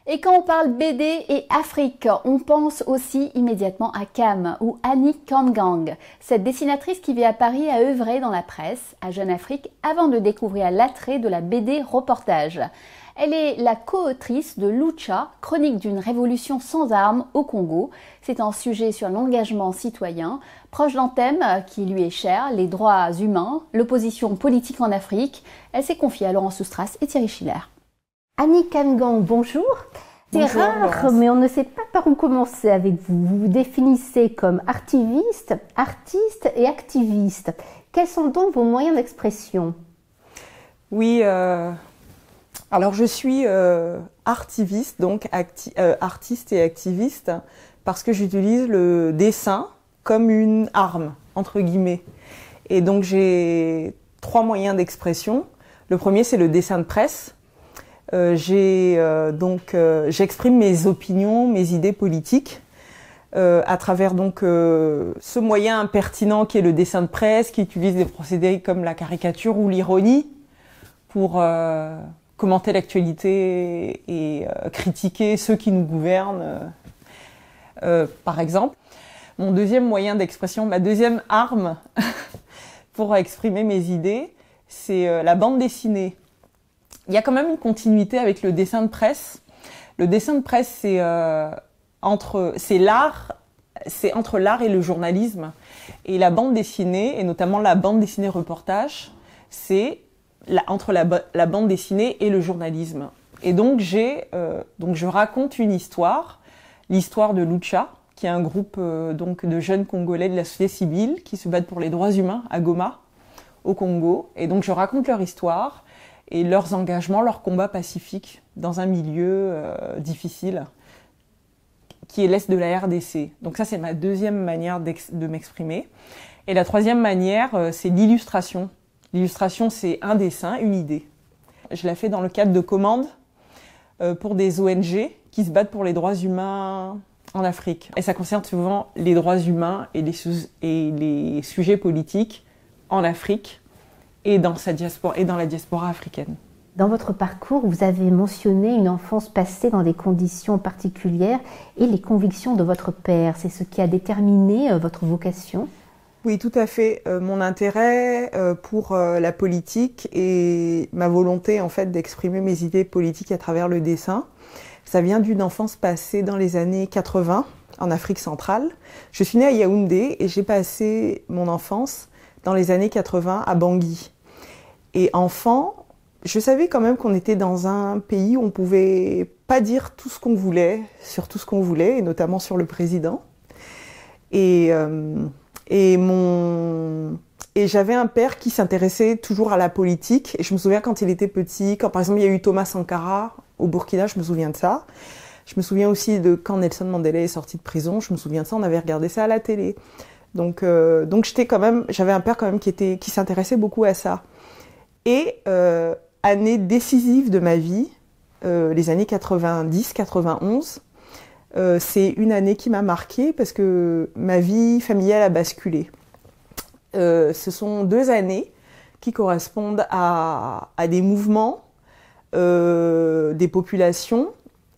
Et quand on parle BD et Afrique, on pense aussi immédiatement à Cam ou Annie Kangang. Cette dessinatrice qui vit à Paris a œuvré dans la presse à Jeune Afrique avant de découvrir l'attrait de la BD reportage. Elle est la co-autrice de Lucha, chronique d'une révolution sans armes au Congo. C'est un sujet sur l'engagement citoyen, proche d'un thème qui lui est cher, les droits humains, l'opposition politique en Afrique. Elle s'est confiée à Laurence Soustrasse et Thierry Schiller. Annie Kangang, bonjour. C'est rare, Laurence, mais on ne sait pas par où commencer avec vous. Vous vous définissez comme artiviste, artiste et activiste. Quels sont donc vos moyens d'expression? Oui, alors je suis artiviste, donc artiste et activiste, parce que j'utilise le dessin comme une arme, entre guillemets. Et donc j'ai 3 moyens d'expression. Le premier, c'est le dessin de presse. J'exprime mes opinions, mes idées politiques à travers donc ce moyen impertinent qui est le dessin de presse, qui utilise des procédés comme la caricature ou l'ironie pour commenter l'actualité et critiquer ceux qui nous gouvernent, par exemple. Mon deuxième moyen d'expression, ma deuxième arme pour exprimer mes idées, c'est la bande dessinée. Il y a quand même une continuité avec le dessin de presse. Le dessin de presse, c'est entre l'art et le journalisme. Et la bande dessinée, et notamment la bande dessinée reportage, c'est entre la bande dessinée et le journalisme. Et donc je raconte une histoire, l'histoire de Lucha, qui est un groupe de jeunes Congolais de la société civile qui se battent pour les droits humains à Goma, au Congo. Et donc je raconte leur histoire et leurs engagements, leurs combats pacifiques dans un milieu difficile, qui est l'Est de la RDC. Donc ça, c'est ma deuxième manière de m'exprimer. Et la troisième manière, c'est l'illustration. L'illustration, c'est un dessin, une idée. Je la fais dans le cadre de commandes pour des ONG qui se battent pour les droits humains en Afrique. Et ça concerne souvent les droits humains et les sujets politiques en Afrique, et dans la diaspora africaine. Dans votre parcours, vous avez mentionné une enfance passée dans des conditions particulières et les convictions de votre père. C'est ce qui a déterminé votre vocation? Oui, tout à fait. Mon intérêt pour la politique et ma volonté en fait d'exprimer mes idées politiques à travers le dessin, ça vient d'une enfance passée dans les années 80 en Afrique centrale. Je suis née à Yaoundé et j'ai passé mon enfance dans les années 80 à Bangui. Et enfant, je savais quand même qu'on était dans un pays où on pouvait pas dire tout ce qu'on voulait, sur tout ce qu'on voulait, et notamment sur le président. Et j'avais un père qui s'intéressait toujours à la politique. Et je me souviens quand il était petit, quand par exemple il y a eu Thomas Sankara au Burkina, je me souviens de ça. Je me souviens aussi de quand Nelson Mandela est sorti de prison, je me souviens de ça, on avait regardé ça à la télé. Donc j'avais un père quand même qui s'intéressait beaucoup à ça. Et année décisive de ma vie, les années 90-91, c'est une année qui m'a marquée parce que ma vie familiale a basculé. Ce sont 2 années qui correspondent à des mouvements des populations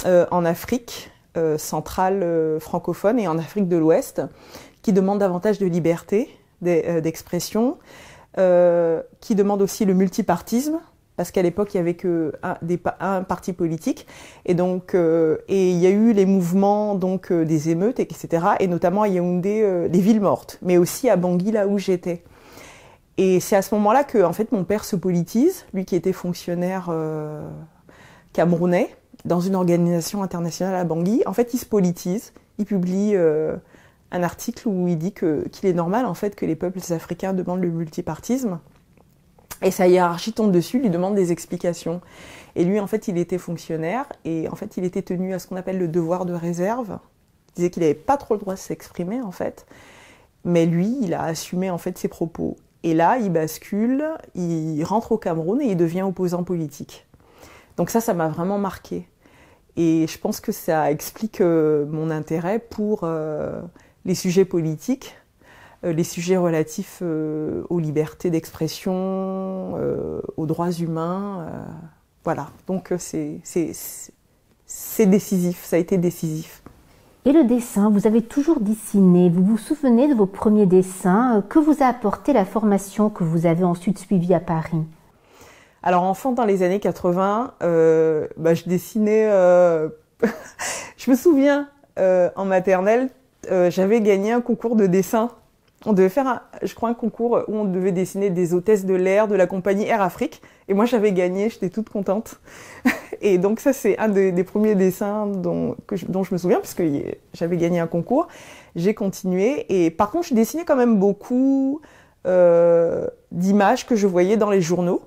en Afrique centrale francophone et en Afrique de l'Ouest qui demandent davantage de liberté d'expression, qui demandent aussi le multipartisme, parce qu'à l'époque, il n'y avait un parti politique. Et donc, et il y a eu les mouvements des émeutes, etc. Et notamment à Yaoundé, les villes mortes, mais aussi à Bangui, là où j'étais. Et c'est à ce moment-là que, en fait, mon père se politise, lui qui était fonctionnaire camerounais, dans une organisation internationale à Bangui. En fait, il se politise, il publie un article où il dit qu'il est normal, en fait, que les peuples africains demandent le multipartisme. Et sa hiérarchie tombe dessus, lui demande des explications. Et lui, en fait, il était fonctionnaire et en fait, il était tenu à ce qu'on appelle le devoir de réserve. Il disait qu'il n'avait pas trop le droit de s'exprimer, en fait. Mais lui, il a assumé, en fait, ses propos. Et là, il bascule, il rentre au Cameroun et il devient opposant politique. Donc ça m'a vraiment marqué. Et je pense que ça explique mon intérêt pour les sujets politiques, les sujets relatifs aux libertés d'expression, aux droits humains. Voilà, donc c'est c'est décisif, ça a été décisif. Et le dessin, vous avez toujours dessiné. Vous vous souvenez de vos premiers dessins? Que vous a apporté la formation que vous avez ensuite suivie à Paris? Alors enfant, dans les années 80, je dessinais... Je me souviens, en maternelle, j'avais gagné un concours de dessin. On devait faire, je crois, un concours où on devait dessiner des hôtesses de l'air de la compagnie Air Afrique. Et moi, j'avais gagné, j'étais toute contente. Et donc ça, c'est un des premiers dessins dont je me souviens, puisque j'avais gagné un concours. J'ai continué. Et par contre, je dessinais quand même beaucoup d'images que je voyais dans les journaux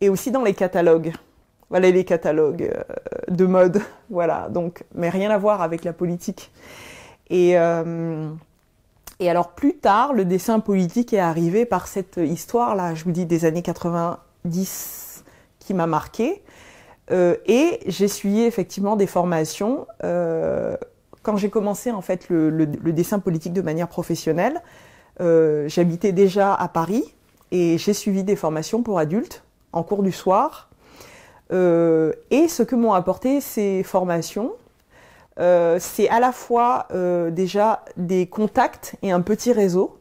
et aussi dans les catalogues. Voilà, les catalogues de mode. Voilà, donc, mais rien à voir avec la politique. Et alors plus tard, le dessin politique est arrivé par cette histoire-là, je vous dis, des années 90 qui m'a marquée. Et j'ai suivi effectivement des formations. Quand j'ai commencé en fait le dessin politique de manière professionnelle, j'habitais déjà à Paris et j'ai suivi des formations pour adultes en cours du soir. Et ce que m'ont apporté ces formations, c'est à la fois déjà des contacts et un petit réseau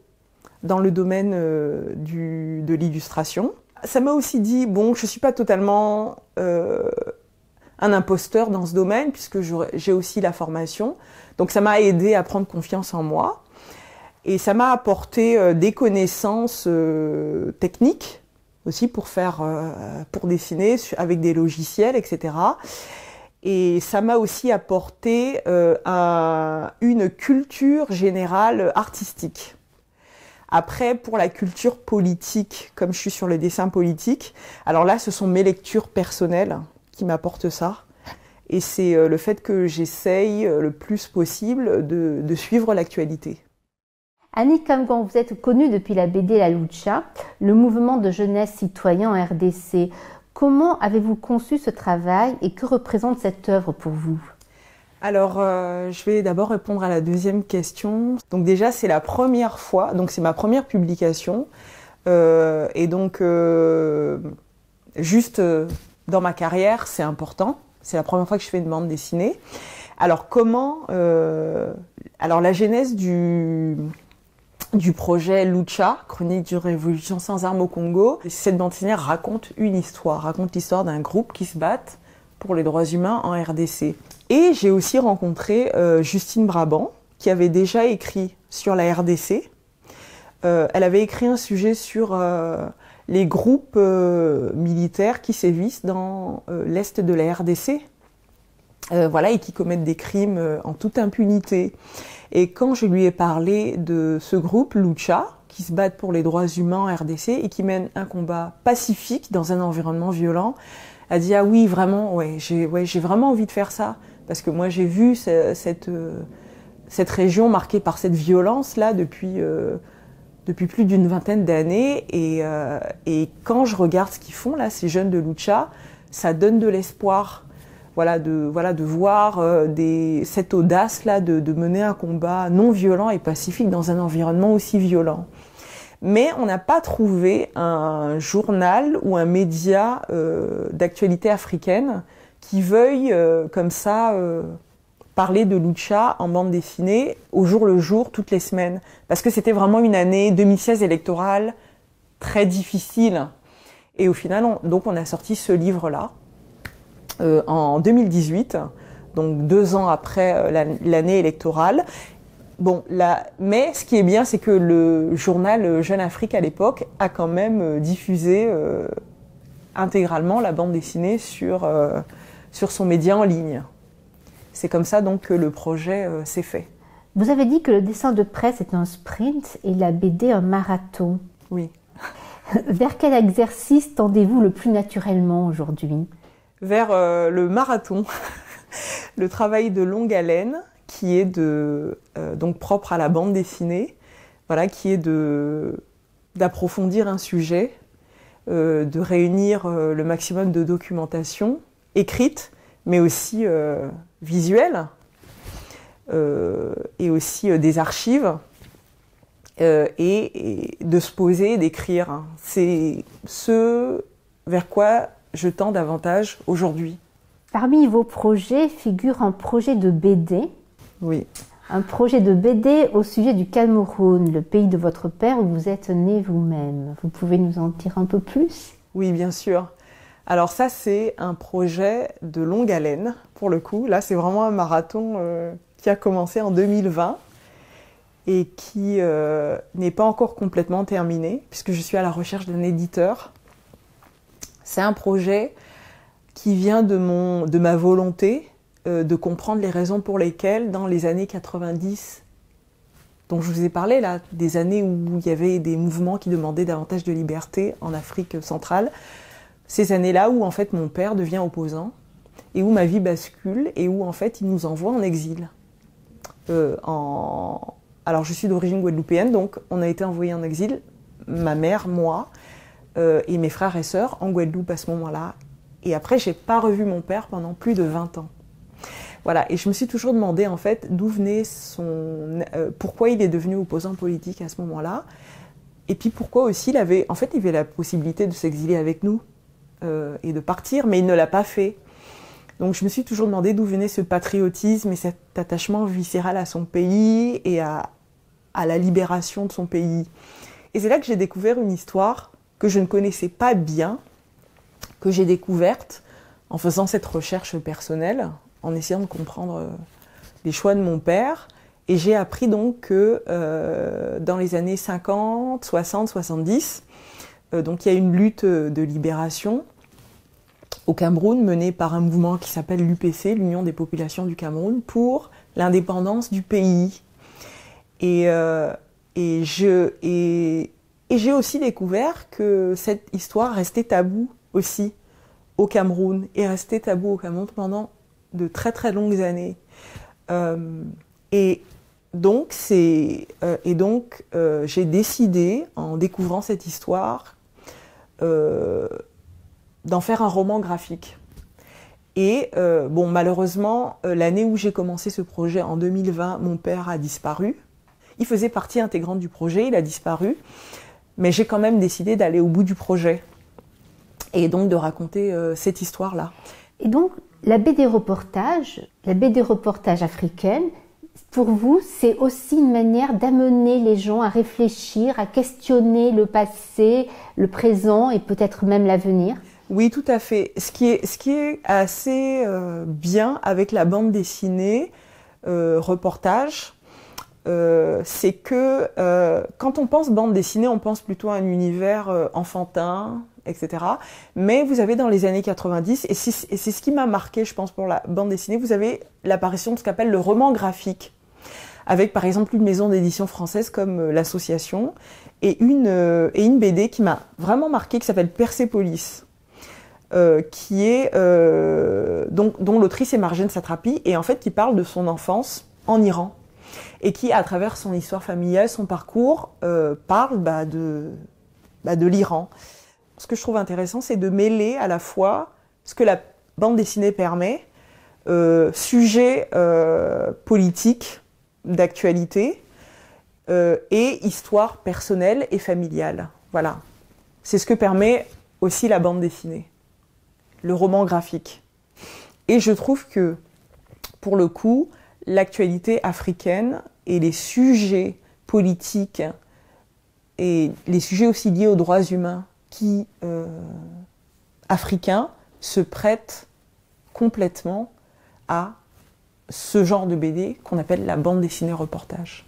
dans le domaine de l'illustration. Ça m'a aussi dit, bon, je ne suis pas totalement un imposteur dans ce domaine, puisque j'ai aussi la formation. Donc ça m'a aidé à prendre confiance en moi. Et ça m'a apporté des connaissances techniques aussi pour dessiner avec des logiciels, etc. Et ça m'a aussi apporté une culture générale artistique. Après, pour la culture politique, comme je suis sur le dessin politique, alors là, ce sont mes lectures personnelles qui m'apportent ça. Et c'est le fait que j'essaye le plus possible de suivre l'actualité. Annick Kamgan, vous êtes connue depuis la BD La Lucha, le mouvement de jeunesse citoyen en RDC. Comment avez-vous conçu ce travail et que représente cette œuvre pour vous? Alors, je vais d'abord répondre à la deuxième question. Donc déjà, c'est la première fois, donc c'est ma première publication. Et donc, juste dans ma carrière, c'est important. C'est la première fois que je fais une bande dessinée. Alors, alors la genèse du projet Lucha, Chronique d'une révolution sans armes au Congo. Cette bande dessinée raconte l'histoire d'un groupe qui se bat pour les droits humains en RDC. Et j'ai aussi rencontré Justine Brabant, qui avait déjà écrit sur la RDC. Elle avait écrit un sujet sur les groupes militaires qui sévissent dans l'est de la RDC, et qui commettent des crimes en toute impunité. Et quand je lui ai parlé de ce groupe Lucha, qui se battent pour les droits humains en RDC et qui mènent un combat pacifique dans un environnement violent, elle a dit « Ah oui, vraiment, j'ai vraiment envie de faire ça. » Parce que moi, j'ai vu cette région marquée par cette violence-là depuis plus d'une vingtaine d'années. Et quand je regarde ce qu'ils font, là, ces jeunes de Lucha, ça donne de l'espoir. De voir cette audace-là de mener un combat non violent et pacifique dans un environnement aussi violent. Mais on n'a pas trouvé un journal ou un média d'actualité africaine qui veuille comme ça parler de Lucha en bande dessinée au jour le jour, toutes les semaines. Parce que c'était vraiment une année 2016 électorale très difficile. Et au final, on a sorti ce livre-là. En 2018, donc 2 ans après l'année électorale. Mais ce qui est bien, c'est que le journal Jeune Afrique à l'époque a quand même diffusé intégralement la bande dessinée sur son média en ligne. C'est comme ça donc que le projet s'est fait. Vous avez dit que le dessin de presse est un sprint et la BD un marathon. Oui. Vers quel exercice tendez-vous le plus naturellement aujourd'hui ? Vers le marathon, le travail de longue haleine qui est donc propre à la bande dessinée, qui est d'approfondir un sujet, de réunir le maximum de documentation écrite, mais aussi visuelle, et aussi des archives, et de se poser, d'écrire. C'est ce vers quoi je tends davantage aujourd'hui. Parmi vos projets figure un projet de BD. Oui. Un projet de BD au sujet du Cameroun, le pays de votre père où vous êtes né vous-même. Vous pouvez nous en dire un peu plus? Oui, bien sûr. Alors ça, c'est un projet de longue haleine, pour le coup. Là, c'est vraiment un marathon qui a commencé en 2020 et qui n'est pas encore complètement terminé, puisque je suis à la recherche d'un éditeur. C'est un projet qui vient de ma volonté de comprendre les raisons pour lesquelles, dans les années 90, dont je vous ai parlé là, des années où il y avait des mouvements qui demandaient davantage de liberté en Afrique centrale, ces années-là où en fait mon père devient opposant et où ma vie bascule et où en fait il nous envoie en exil. Alors je suis d'origine guadeloupéenne, donc on a été envoyés en exil, ma mère, moi et mes frères et sœurs en Guadeloupe à ce moment-là. Et après, j'ai pas revu mon père pendant plus de 20 ans. Voilà, et je me suis toujours demandé en fait d'où venait pourquoi il est devenu opposant politique à ce moment-là, et puis pourquoi aussi il avait la possibilité de s'exiler avec nous et de partir, mais il ne l'a pas fait. Donc je me suis toujours demandé d'où venait ce patriotisme et cet attachement viscéral à son pays et à la libération de son pays. Et c'est là que j'ai découvert une histoire que je ne connaissais pas bien, que j'ai découverte en faisant cette recherche personnelle, en essayant de comprendre les choix de mon père. Et j'ai appris donc que dans les années 50, 60, 70, donc il y a une lutte de libération au Cameroun menée par un mouvement qui s'appelle l'UPC, l'Union des populations du Cameroun, pour l'indépendance du pays. Et j'ai aussi découvert que cette histoire restait taboue aussi au Cameroun, et restait tabou au Cameroun pendant de très très longues années. Et donc j'ai décidé, en découvrant cette histoire, d'en faire un roman graphique. Et malheureusement, l'année où j'ai commencé ce projet, en 2020, mon père a disparu. Il faisait partie intégrante du projet, il a disparu. Mais j'ai quand même décidé d'aller au bout du projet. Et donc de raconter cette histoire-là. Et donc, la BD reportage africaine, pour vous, c'est aussi une manière d'amener les gens à réfléchir, à questionner le passé, le présent et peut-être même l'avenir? Oui, tout à fait. Ce qui est assez bien avec la bande dessinée reportage, c'est que quand on pense bande dessinée, on pense plutôt à un univers enfantin, etc. Mais vous avez dans les années 90, et c'est ce qui m'a marqué, je pense, pour la bande dessinée, vous avez l'apparition de ce qu'appelle le roman graphique, avec par exemple une maison d'édition française comme l'Association, et une BD qui m'a vraiment marqué, qui s'appelle Persépolis, qui est dont l'autrice est Marjane Satrapi, et en fait qui parle de son enfance en Iran, et qui, à travers son histoire familiale, son parcours, parle de l'Iran. Ce que je trouve intéressant, c'est de mêler à la fois ce que la bande dessinée permet, sujets politiques, d'actualité, et histoire personnelle et familiale. Voilà. C'est ce que permet aussi la bande dessinée, le roman graphique. Et je trouve que, pour le coup, l'actualité africaine et les sujets politiques et les sujets aussi liés aux droits humains africains se prêtent complètement à ce genre de BD qu'on appelle la bande dessinée reportage.